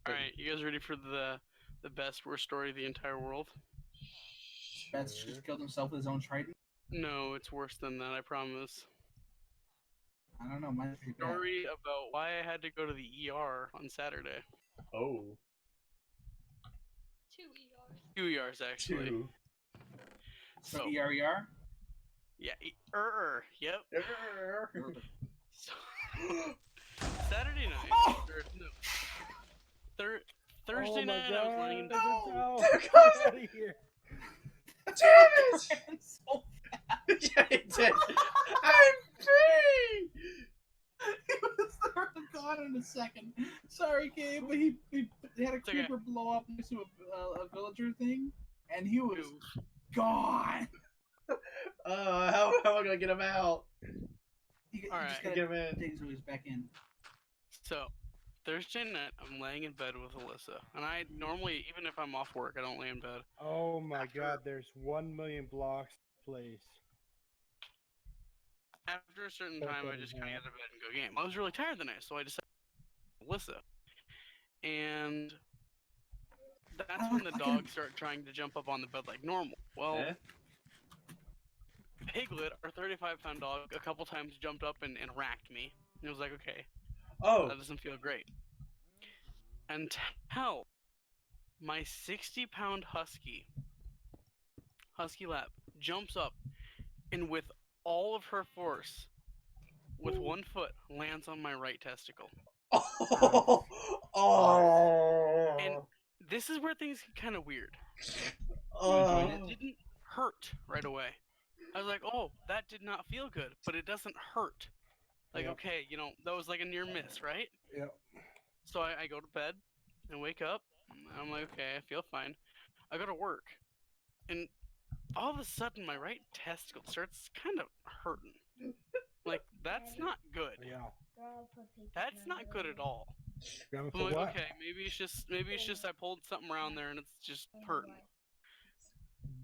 Alright, you guys ready for the best worst story of the entire world? Spetz just killed himself with his own trident. No, it's worse than that, I promise. I don't know. Mine's pretty bad. Story about why I had to go to the ER on Saturday. Oh. 2 ERs, actually. Two. So So, ER. yeah, yep. So, Saturday night, Oh! or, no, Thursday night, I was laying in bed. No! Get out of here. Damn it! So Yeah, it did. I'm free! he was gone in a second. Sorry, Gabe, but he had a It's okay. creeper blow up next to a villager thing, and he was Oof. gone. How am I gonna get him out? You Alright. just gotta Get him in. dig so he's back in. So, Thursday night, I'm laying in bed with Alyssa. And I normally, even if I'm off work, I don't lay in bed. Oh my god, there's 1 million blocks in place. After a certain time, I just kind of get out of bed and go game. I was really tired the night, so I decided to Alyssa. And that's when the dogs start trying to jump up on the bed like normal. Well, Piglet, our 35-pound dog, a couple times jumped up and racked me. And it was like, okay, Oh. that doesn't feel great. Until my 60-pound husky lab, jumps up and with all of her force, with one foot, lands on my right testicle. Oh. Oh. And this is where things get kind of weird. Oh. And it didn't hurt right away. I was like, oh, that did not feel good, but it doesn't hurt. Like, Yep. okay, you know, that was like a near miss, right? Yep. So I go to bed and wake up. And I'm like, okay, I feel fine. I go to work. And all of a sudden, my right testicle starts kind of hurting. Like, that's not good. Yeah. That's not good at all. Grandma, I'm for like, what? okay, maybe it's just I pulled something around there and it's just hurting.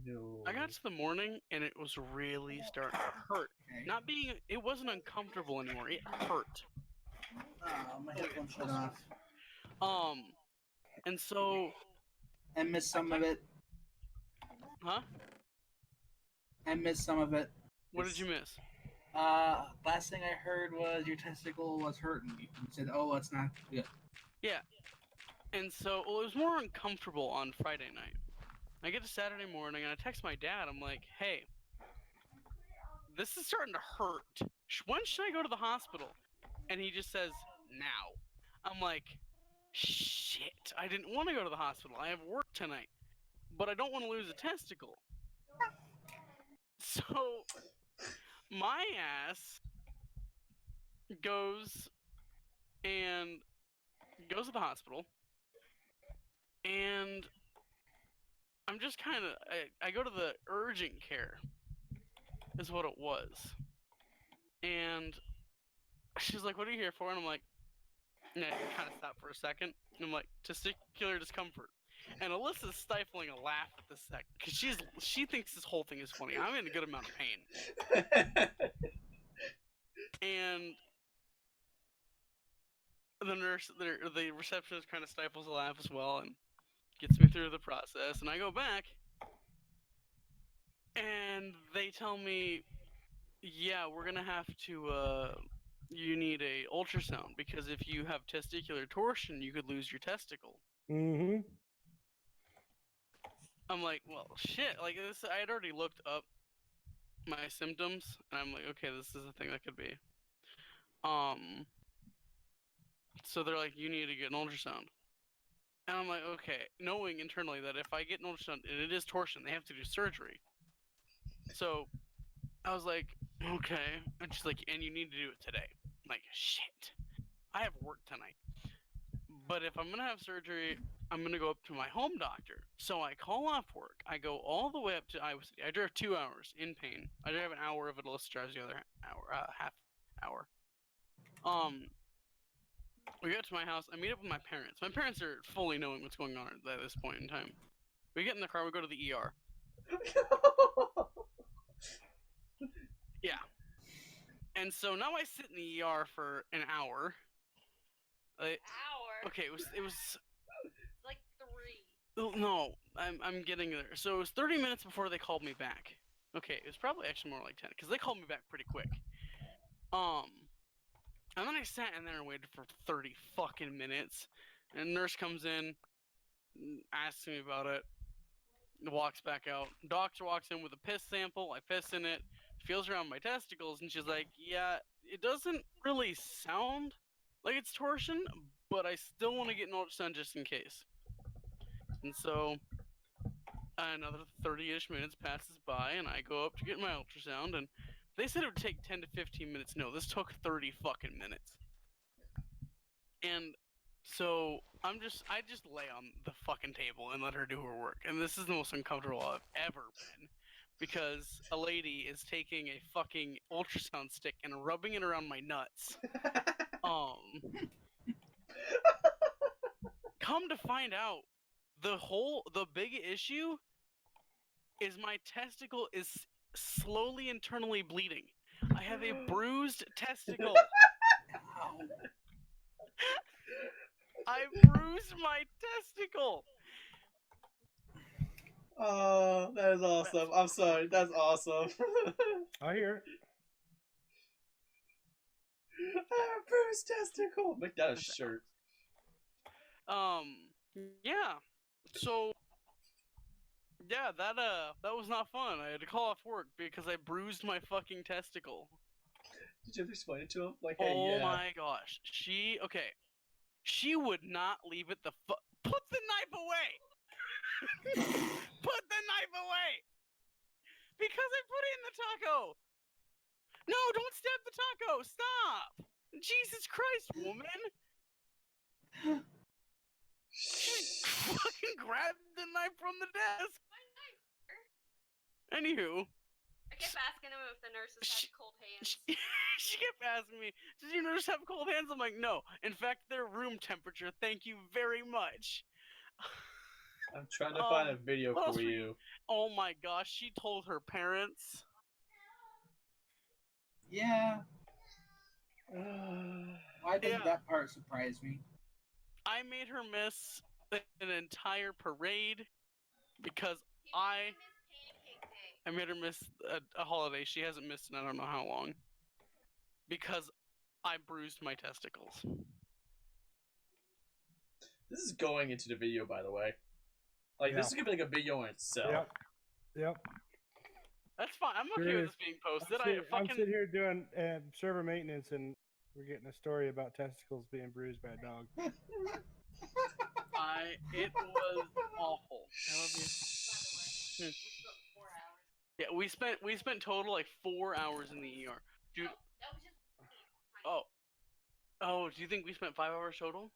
No. I got to the morning and it was really starting to hurt. Okay. It wasn't uncomfortable anymore. It hurt. Oh, my headphones shut off. And so, I missed some of it. huh? I missed some of it. What did you miss? Last thing I heard was your testicle was hurting you. You said, "Oh, it's not good." Yeah. And so, well, it was more uncomfortable on Friday night. I get to Saturday morning and I text my dad. I'm like, hey, this is starting to hurt. When should I go to the hospital? And he just says, now. I'm like, shit, I didn't want to go to the hospital. I have work tonight. But I don't want to lose a testicle. So, my ass goes to the hospital. And I'm just kind of, I go to the urgent care, is what it was. And she's like, what are you here for? And I'm like, and I kind of stop for a second. And I'm like, testicular discomfort. And Alyssa's stifling a laugh at this second, because she thinks this whole thing is funny. I'm in a good amount of pain. And the receptionist kind of stifles a laugh as well, and gets me through the process, and I go back, and they tell me, yeah, we're gonna have to, you need a ultrasound, because if you have testicular torsion, you could lose your testicle. Mm-hmm. I'm like, well, shit, like, this, I had already looked up my symptoms, and I'm like, okay, this is a thing that could be. So they're like, you need to get an ultrasound. And I'm like, okay, knowing internally that if I get an ultrasound and it is torsion, they have to do surgery. So I was like, okay. And she's like, and you need to do it today. I'm like, shit, I have work tonight. But if I'm going to have surgery, I'm going to go up to my home doctor. So I call off work. I go all the way up to Iowa City. I drive 2 hours in pain. I drive an hour of it. Alyssa drives the other hour, half hour. We get to my house. I meet up with my parents. My parents are fully knowing what's going on at this point in time. We get in the car. We go to the ER. Yeah. And so now I sit in the ER for an hour. Okay, it was No, I'm getting there. So it was 30 minutes before they called me back. Okay, it was probably actually more like 10 because they called me back pretty quick. And then I sat in there and waited for 30 fucking minutes. And a nurse comes in, asks me about it, walks back out. Doctor walks in with a piss sample. I piss in it, feels around my testicles, and she's like, "Yeah, it doesn't really sound like it's torsion, but I still want to get an ultrasound just in case." And so another 30-ish minutes passes by, and I go up to get my ultrasound, and they said it would take 10 to 15 minutes. No, this took 30 fucking minutes. And so I just lay on the fucking table and let her do her work. And this is the most uncomfortable I've ever been. Because a lady is taking a fucking ultrasound stick and rubbing it around my nuts. Come to find out, the big issue is my testicle is slowly internally bleeding. I have a bruised testicle. I bruised my testicle. Oh, that is awesome. I'm sorry. That's awesome. I hear it. Bruce testicle. Make that a shirt. Yeah. So yeah, that was not fun. I had to call off work because I bruised my fucking testicle. Did you ever explain it to him? Like, hey, Oh yeah. my gosh. She would not leave it put the knife away. Put the knife away. Because I put it in the taco. No, don't stab the taco. Stop. Jesus Christ, woman. She fucking grabbed the knife from the desk. Anywho. I kept asking him if the nurses had cold hands. She kept asking me, "Did your nurse have cold hands?" I'm like, "No. In fact, they're room temperature. Thank you very much." I'm trying to find a video for you. Oh my gosh, she told her parents. Yeah. Why doesn't that part surprise me? I made her miss an entire parade because I made her miss a holiday she hasn't missed in I don't know how long. Because I bruised my testicles. This is going into the video, by the way. Like, this is gonna be like a video in itself. Yep. That's fine. I'm okay with this being posted. I'm sitting here doing server maintenance, and we're getting a story about testicles being bruised by a dog. It was awful. I love you. Yeah, we spent total like 4 hours in the ER, dude. Oh, do you think we spent 5 hours total?